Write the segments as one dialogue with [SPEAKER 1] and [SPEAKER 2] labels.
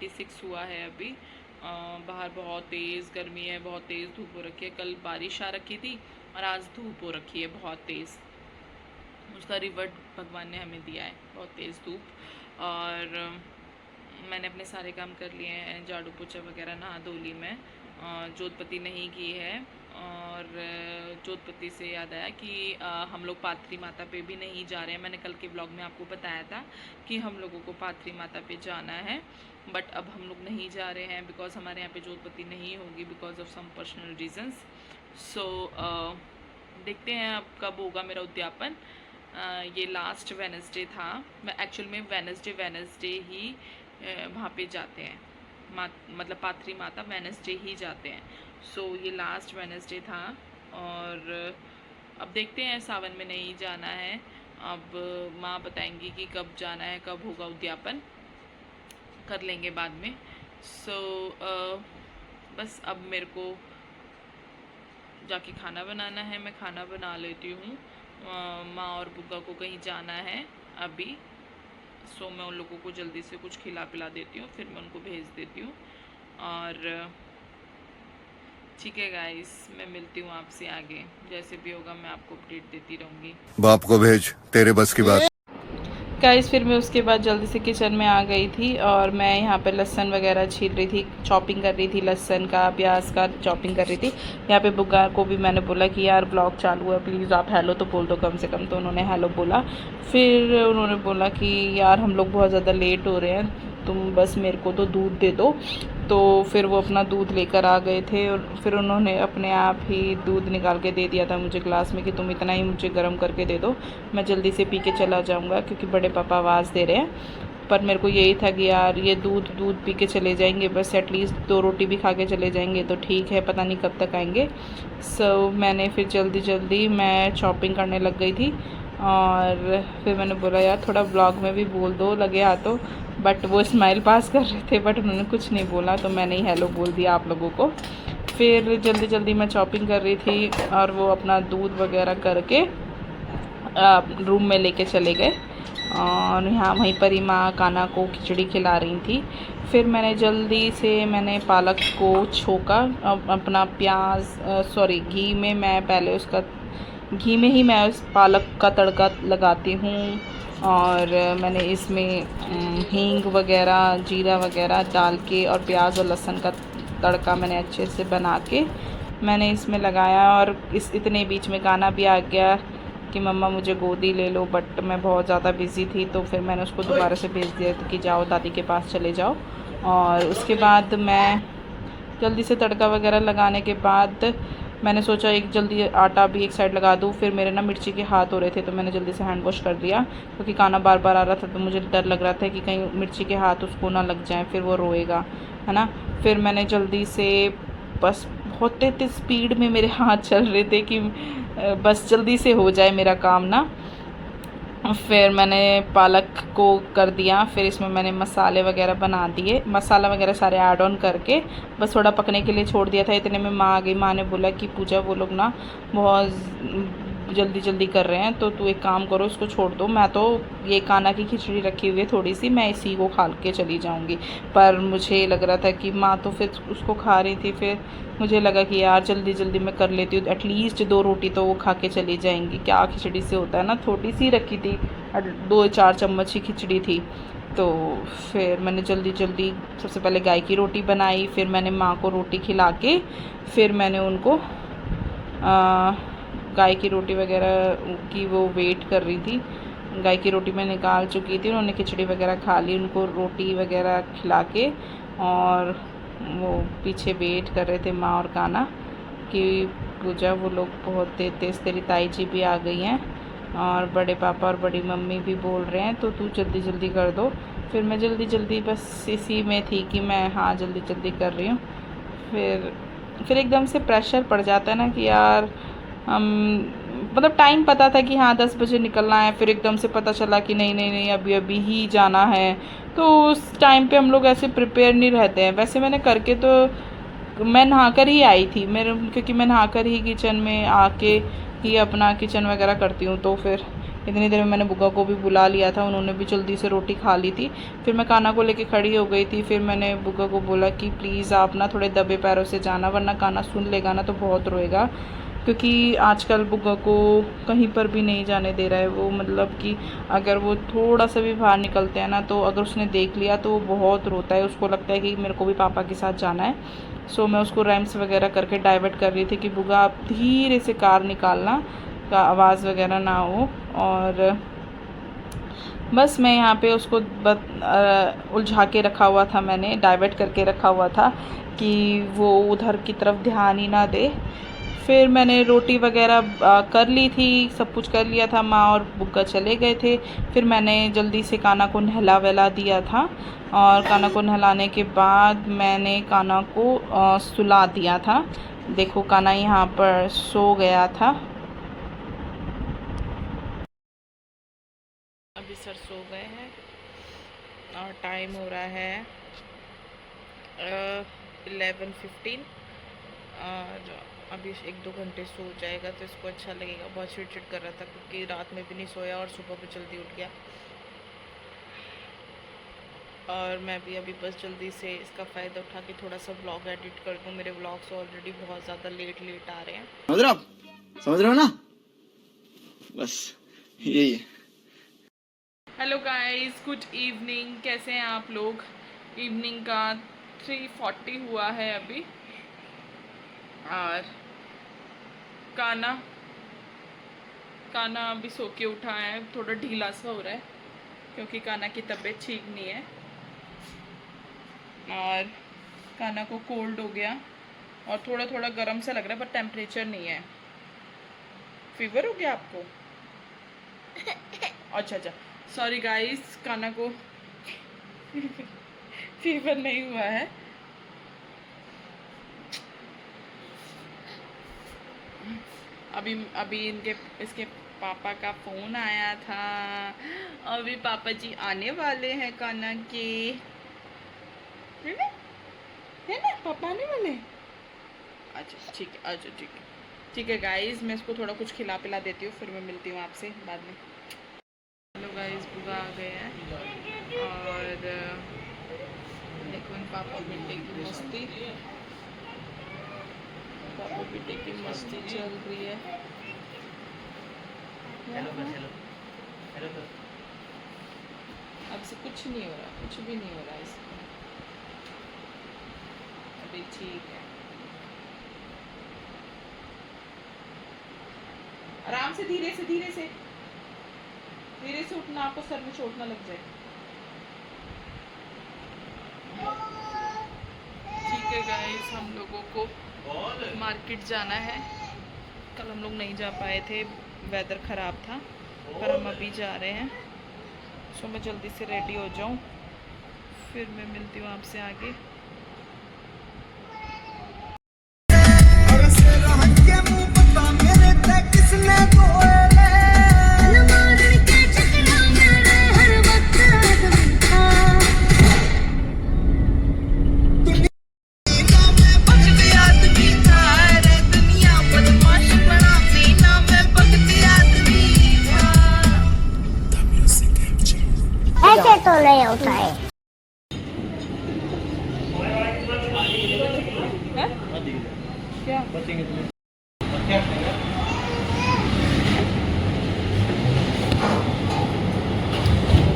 [SPEAKER 1] 26 हुआ है अभी। बाहर बहुत तेज़ गर्मी है, बहुत तेज़ धूप हो रखी है। कल बारिश आ रखी थी और आज धूप हो रखी है बहुत तेज़। उसका रिवर्ट भगवान ने हमें दिया है, बहुत तेज़ धूप। और मैंने अपने सारे काम कर लिए हैं, झाड़ू पोछा वगैरह नहा धो ली मैं। जोतपत्ती नहीं की है। और जोतपत्ती से याद आया कि हम लोग पाथरी माता पे भी नहीं जा रहे हैं। मैंने कल के ब्लॉग में आपको बताया था कि हम लोगों को पाथरी माता पे जाना है, बट अब हम लोग नहीं जा रहे हैं बिकॉज हमारे यहाँ पे जोतपत्ती नहीं होगी because of some personal reasons. So देखते हैं अब कब होगा मेरा उद्यापन। ये लास्ट वेनसडे था। मैं एक्चुअल में वेनसडे ही वहाँ पे जाते हैं, मतलब पाथरी माता वेनसडे ही जाते हैं। सो ये लास्ट वेनसडे था और अब देखते हैं, सावन में नहीं जाना है। अब माँ बताएंगी कि कब जाना है, कब होगा उद्यापन, कर लेंगे बाद में। सो बस अब मेरे को जाके खाना बनाना है, मैं खाना बना लेती हूँ। माँ और बुग्गा को कहीं जाना है अभी, सो मैं उन लोगों को जल्दी से कुछ खिला पिला देती हूँ, फिर मैं उनको भेज देती हूँ। और ठीक है गाइस, मैं मिलती हूँ आपसे आगे, जैसे भी होगा मैं आपको अपडेट देती रहूँगी।
[SPEAKER 2] बाप को भेज, तेरे बस की बात।
[SPEAKER 1] गाइस फिर मैं उसके बाद जल्दी से किचन में आ गई थी और मैं यहाँ पे लहसन वगैरह छील रही थी, चॉपिंग कर रही थी, लहसन का प्याज का चॉपिंग कर रही थी। यहाँ पे बुग्गा को भी मैंने बोला कि यार ब्लॉग चालू है, प्लीज़ आप हेलो तो बोल दो कम से कम। तो उन्होंने हेलो बोला। फिर उन्होंने बोला कि यार हम लोग बहुत ज़्यादा लेट हो रहे हैं, तुम बस मेरे को तो दूध दे दो। तो फिर वो अपना दूध लेकर आ गए थे और फिर उन्होंने अपने आप ही दूध निकाल के दे दिया था मुझे ग्लास में कि तुम इतना ही मुझे गर्म करके दे दो, मैं जल्दी से पी के चला जाऊँगा क्योंकि बड़े पापा आवाज़ दे रहे हैं। पर मेरे को यही था कि यार ये दूध पी के चले जाएंगे, बस एटलीस्ट 2 रोटी भी खा के चले जाएंगे तो ठीक है, पता नहीं कब तक आएंगे। सो मैंने फिर जल्दी मैं शॉपिंग करने लग गई थी। और फिर मैंने बोला यार थोड़ा ब्लॉग में भी बोल दो लगे हाथों, बट वो स्माइल पास कर रहे थे बट उन्होंने कुछ नहीं बोला, तो मैंने ही हेलो बोल दिया आप लोगों को। फिर जल्दी मैं शॉपिंग कर रही थी और वो अपना दूध वगैरह करके रूम में लेके चले गए। और यहाँ वहीं पर ही माँ काना को खिचड़ी खिला रही थी। फिर मैंने जल्दी से पालक को छोका, अपना घी में मैं पहले उसका घी में ही मैं उस पालक का तड़का लगाती हूँ। और मैंने इसमें हींग वगैरह जीरा वगैरह डाल के और प्याज और लहसुन का तड़का मैंने अच्छे से बना के मैंने इसमें लगाया। और इतने बीच में गाना भी आ गया कि मम्मा मुझे गोदी ले लो, बट मैं बहुत ज़्यादा बिज़ी थी तो फिर मैंने उसको दोबारा से भेज दिया कि जाओ दादी के पास चले जाओ। और उसके बाद मैं जल्दी से तड़का वगैरह लगाने के बाद मैंने सोचा एक जल्दी आटा भी एक साइड लगा दूँ। फिर मेरे ना मिर्ची के हाथ हो रहे थे तो मैंने जल्दी से हैंड वॉश कर दिया क्योंकि खाना बार बार आ रहा था तो मुझे डर लग रहा था कि कहीं मिर्ची के हाथ उसको ना लग जाएं, फिर वो रोएगा, है ना। फिर मैंने जल्दी से बस बहुत तेज़ स्पीड में मेरे हाथ चल रहे थे कि बस जल्दी से हो जाए मेरा काम ना। फिर मैंने पालक को कर दिया, फिर इसमें मैंने मसाले वगैरह बना दिए, मसाला वगैरह सारे ऐड ऑन करके बस थोड़ा पकने के लिए छोड़ दिया था। इतने में माँ आ गई। माँ ने बोला कि पूजा वो लोग ना बहुत जल्दी कर रहे हैं तो तू एक काम करो इसको छोड़ दो, मैं तो ये काना की खिचड़ी रखी हुई है थोड़ी सी, मैं इसी को खा के चली जाऊँगी। पर मुझे लग रहा था कि माँ तो फिर उसको खा रही थी, फिर मुझे लगा कि यार जल्दी मैं कर लेती हूँ, एटलीस्ट 2 रोटी तो वो खा के चली जाएंगी। क्या खिचड़ी से होता है ना, थोड़ी सी रखी थी, 2-4 चम्मच ही खिचड़ी थी। तो फिर मैंने जल्दी सबसे पहले गाय की रोटी बनाई, फिर मैंने माँ को रोटी खिला के फिर मैंने उनको गाय की रोटी वगैरह की वो वेट कर रही थी। गाय की रोटी मैं निकाल चुकी थी, उन्होंने खिचड़ी वगैरह खा ली, उनको रोटी वगैरह खिला के और वो पीछे वेट कर रहे थे माँ और काना कि पूजा वो लोग बहुत तेज़ तेरी ताई जी भी आ गई हैं और बड़े पापा और बड़ी मम्मी भी बोल रहे हैं तो तू जल्दी कर दो। फिर मैं जल्दी बस इसी में थी कि मैं हाँ जल्दी कर रही हूँ। फिर एकदम से प्रेशर पड़ जाता है ना कि यार हम मतलब टाइम पता था कि हाँ 10 बजे निकलना है, फिर एकदम से पता चला कि नहीं अभी ही जाना है। तो उस टाइम पे हम लोग ऐसे प्रिपेयर नहीं रहते हैं। वैसे मैंने करके तो मैं नहाकर ही आई थी क्योंकि मैं नहाकर ही किचन में आके ही अपना किचन वगैरह करती हूँ, तो फिर इतनी देर में मैंने बुग्गा को भी बुला लिया था, उन्होंने भी जल्दी से रोटी खा ली थी। फिर मैं काना को लेके खड़ी हो गई थी। फिर मैंने बुग्गा को बोला कि प्लीज़ आप ना थोड़े दबे पैरों से जाना, वरना काना सुन लेगा ना तो बहुत रोएगा, क्योंकि आजकल बुग्गा को कहीं पर भी नहीं जाने दे रहा है वो। मतलब कि अगर वो थोड़ा सा भी बाहर निकलते हैं ना, तो अगर उसने देख लिया तो वो बहुत रोता है, उसको लगता है कि मेरे को भी पापा के साथ जाना है। सो मैं उसको रैम्स वगैरह करके डाइवर्ट कर रही थी कि बुग्गा आप धीरे से कार निकालना, का आवाज़ वगैरह ना हो। और बस मैं यहाँ पे उसको उलझा के रखा हुआ था, मैंने डाइवर्ट करके रखा हुआ था कि वो उधर की तरफ ध्यान ही ना दे। फिर मैंने रोटी वगैरह कर ली थी, सब कुछ कर लिया था, माँ और बुग्गा चले गए थे। फिर मैंने जल्दी से काना को नहला वहला दिया था, और काना को नहलाने के बाद मैंने काना को सुला दिया था। देखो काना यहाँ पर सो गया था। अभी सर सो गए हैं और टाइम हो रहा है 11:15, और अभी 1-2 घंटे सो जाएगा तो इसको अच्छा लगेगा। बहुत चिड़चिड़ कर रहा था क्योंकि रात में भी नहीं सोया और सुबह भी जल्दी उठ गया। और मैं भी अभी बस जल्दी से इसका फ़ायदा उठा के थोड़ा सा व्लॉग एडिट कर दूँ। मेरे व्लॉग्स ऑलरेडी बहुत ज़्यादा लेट आ रहे हैं।
[SPEAKER 3] समझ रहे हो ना? बस यही है।
[SPEAKER 1] Hello guys, good evening. कैसे हैं आप लोग? इवनिंग का 3:40 हुआ है अभी, और काना अभी सो के उठा है। थोड़ा ढीला सा हो रहा है क्योंकि काना की तबीयत ठीक नहीं है, और काना को कोल्ड हो गया और थोड़ा थोड़ा गर्म सा लग रहा है, पर टेम्परेचर नहीं है। फीवर हो गया आपको? अच्छा, सॉरी गाइस, काना को फीवर नहीं हुआ है। अभी इसके पापा का फ़ोन आया था। अभी पापा जी आने वाले हैं काना के, है ना? पापा आने वाले हैं। अच्छा ठीक है, अच्छा ठीक है गाइस, मैं इसको थोड़ा कुछ खिला पिला देती हूँ, फिर मैं मिलती हूँ आपसे बाद में। हेलो गाइस, बुग्गा आ गए हैं, और देखो इन पापा बेटे की मस्ती, पापा बेटे की मस्ती चल रही है। अब से कुछ नहीं हो रहा, कुछ भी नहीं हो रहा इसमें अभी, ठीक है। आराम से, धीरे से उठना, आपको सर में चोट ना लग जाए। ठीक है गाइस, हम लोगों को मार्केट जाना है। कल हम लोग नहीं जा पाए थे, वेदर ख़राब था, पर हम अभी जा रहे हैं। सो मैं जल्दी से रेडी हो जाऊं, फिर मैं मिलती हूँ आपसे आगे।
[SPEAKER 4] ऐसे तो नहीं होता है।
[SPEAKER 1] क्या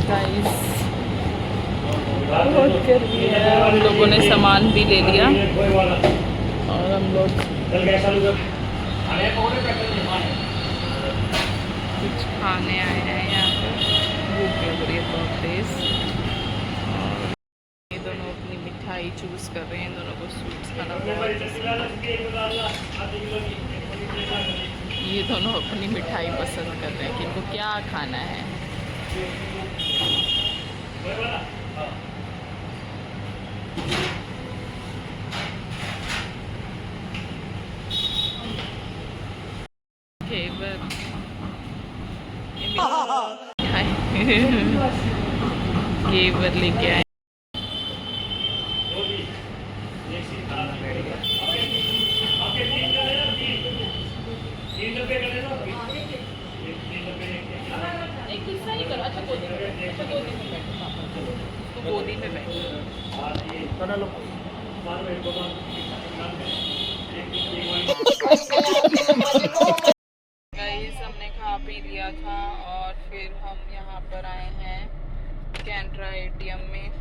[SPEAKER 1] गाइस, बहुत गर्मी है। हम लोगों ने सामान भी ले लिया और हम लोग कुछ खाने आए हैं यहाँ पर। भूख लग रही है बहुत तेज, और ये दोनों अपनी मिठाई चूज़ कर रहे हैं। इन दोनों को स्वीट्स खाना बहुत पसंद है। ये दोनों अपनी मिठाई पसंद कर रहे हैं कि इनको क्या खाना है। घेवर लेके आए। एक गुस्सा नहीं करो, अच्छा गोदी में बैठो, अच्छा गोदी में बैठो पापा, तो गोदी में बैठो। गाइस हमने खा पी लिया था और फिर हम यहाँ पर आए हैं कैंट्रा एटीएम में।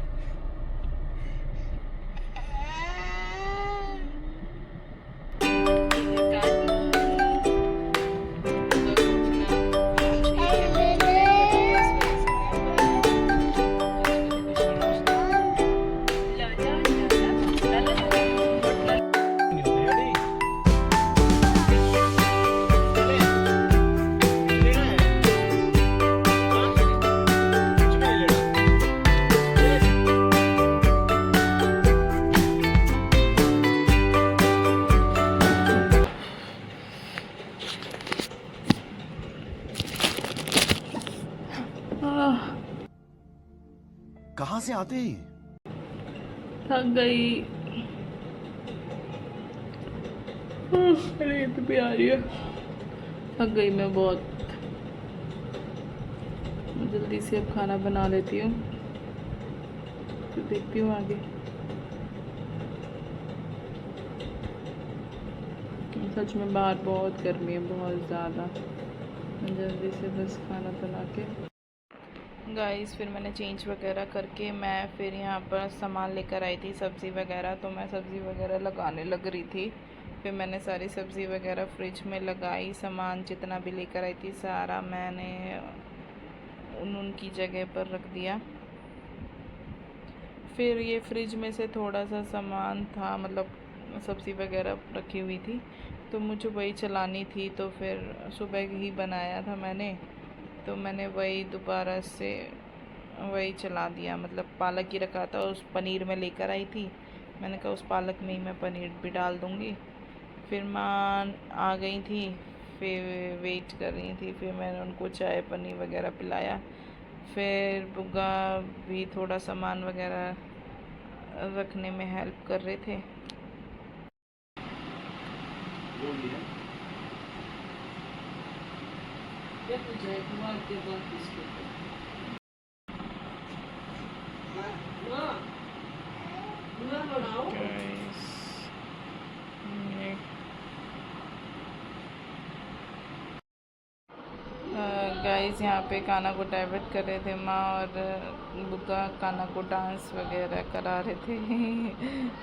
[SPEAKER 5] कहाँ से आते हैं ये?
[SPEAKER 1] थक गई, रेत भी आ रही है, थक गई मैं बहुत। जल्दी से अब खाना बना लेती हूँ, फिर देखती हूँ आगे। सच में बाहर बहुत गर्मी है, बहुत ज़्यादा। जल्दी से बस खाना बना के गाइस, फिर मैंने चेंज वगैरह करके मैं फिर यहाँ पर सामान लेकर आई थी, सब्ज़ी वगैरह। तो मैं सब्ज़ी वगैरह लगाने लग रही थी, फिर मैंने सारी सब्ज़ी वगैरह फ्रिज में लगाई। सामान जितना भी लेकर आई थी सारा मैंने उनकी जगह पर रख दिया। फिर ये फ्रिज में से थोड़ा सा सामान था, मतलब सब्ज़ी वगैरह रखी हुई थी, तो मुझे वही चलानी थी। तो फिर सुबह ही बनाया था मैंने, तो मैंने वही दोबारा से वही चला दिया। मतलब पालक ही रखा था, उस पनीर में लेकर आई थी, मैंने कहा उस पालक में ही मैं पनीर भी डाल दूँगी। फिर माँ आ गई थी, फिर वेट कर रही थी, फिर मैंने उनको चाय पनीर वगैरह पिलाया। फिर बुग्गा भी थोड़ा सामान वगैरह रखने में हेल्प कर रहे थे। गाइस यहाँ पे काना को डाइवर्ट कर रहे थे माँ और बुग्गा, काना को डांस वगैरह करा रहे थे।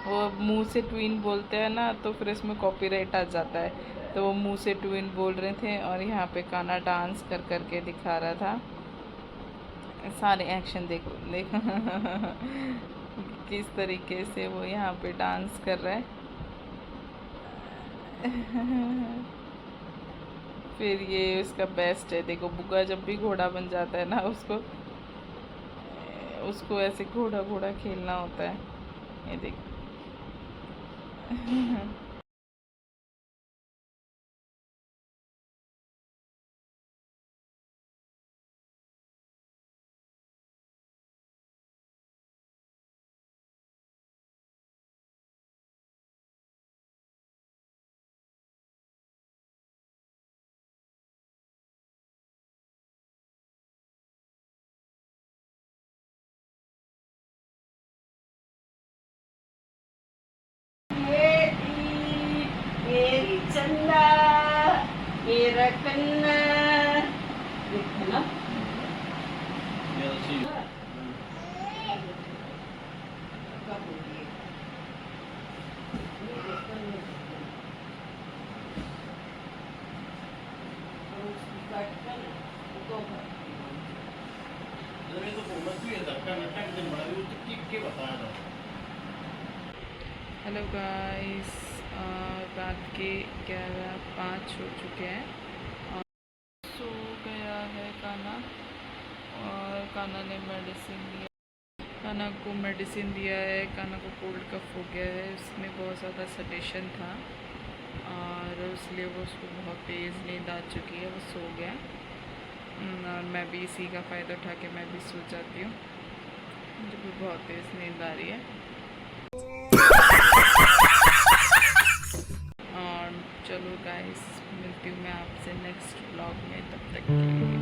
[SPEAKER 1] वो मुंह से ट्विन बोलते हैं ना, तो फिर इसमें कॉपीराइट आ जाता है, तो वो मुंह से ट्विन बोल रहे थे और यहाँ पे काना डांस कर करके दिखा रहा था। सारे एक्शन देखो देखो किस तरीके से वो यहाँ पे डांस कर रहा है। फिर ये उसका बेस्ट है, देखो बुग्गा जब भी घोड़ा बन जाता है ना, उसको ऐसे घोड़ा घोड़ा खेलना होता है। ये देखो चंदा मेरा कन्ना, देखो ना हेलो गाइस, रात के 11:05 हो चुके हैं और सो गया है काना। और काना ने मेडिसिन दिया, काना को मेडिसिन दिया है। काना को कोल्ड कफ हो गया है, उसमें बहुत ज़्यादा सडेशन था और इसलिए वो उसको बहुत तेज़ नींद आ चुकी है, वो सो गया। और मैं भी इसी का फ़ायदा उठा के मैं भी सो जाती हूँ, मुझे भी बहुत तेज़ नींद आ रही है। और चलो गाइस, मिलती हूँ मैं आपसे नेक्स्ट ब्लॉग में, तब तक के लिए